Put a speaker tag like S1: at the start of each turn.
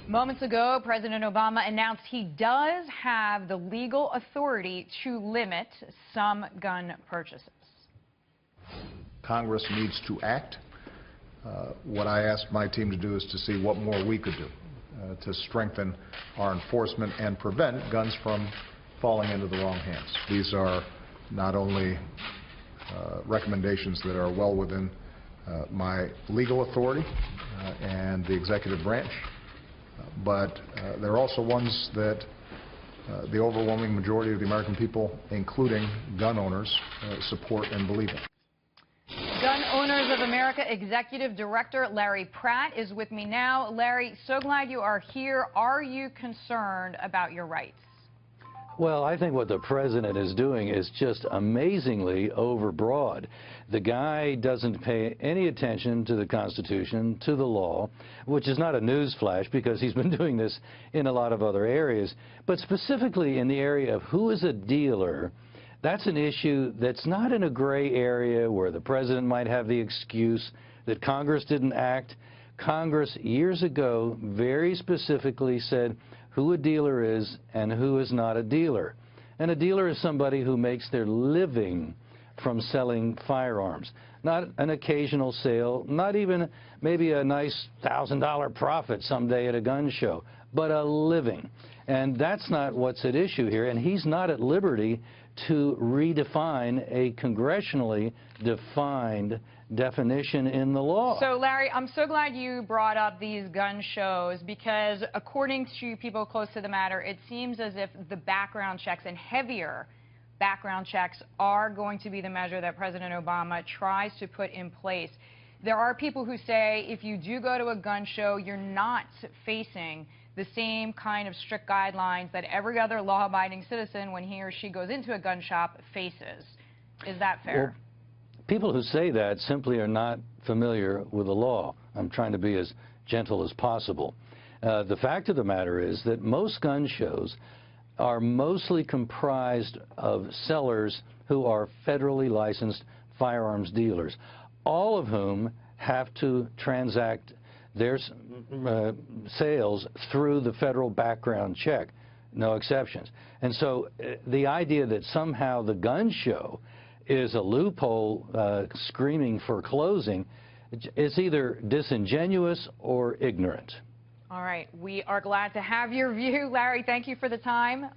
S1: Moments ago, President Obama announced he does have the legal authority to limit some gun purchases.
S2: Congress needs to act. What I asked my team to do is to see what more we could do to strengthen our enforcement and prevent guns from falling into the wrong hands. These are not only recommendations that are well within my legal authority and the executive branch, but they're also ones that the overwhelming majority of the American people, including gun owners, support and believe in.
S1: Gun Owners of America Executive Director Larry Pratt is with me now. Larry, so glad you are here. Are you concerned about your rights?
S3: Well, I think what the president is doing is just amazingly overbroad. The guy doesn't pay any attention to the Constitution, to the law, which is not a newsflash because he's been doing this in a lot of other areas. But specifically in the area of who is a dealer, that's an issue that's not in a gray area where the president might have the excuse that Congress didn't act. Congress years ago very specifically said who a dealer is and who is not a dealer. And a dealer is somebody who makes their living from selling firearms. Not an occasional sale, not even maybe a nice $1,000 profit someday at a gun show, but a living. And that's not what's at issue here, and he's not at liberty to redefine a congressionally defined definition in the law.
S1: So, Larry, I'm so glad you brought up these gun shows because according to people close to the matter, it seems as if the background checks and heavier background checks are going to be the measure that President Obama tries to put in place. There are people who say if you do go to a gun show, you're not facing the same kind of strict guidelines that every other law-abiding citizen, when he or she goes into a gun shop, faces. Is that fair?
S3: Well, people who say that simply are not familiar with the law. I'm trying to be as gentle as possible. The fact of the matter is that most gun shows are mostly comprised of sellers who are federally licensed firearms dealers, all of whom have to transact their sales through the federal background check, no exceptions. And so the idea that somehow the gun show is a loophole screaming for closing is either disingenuous or ignorant.
S1: All right. We are glad to have your view. Larry, thank you for the time.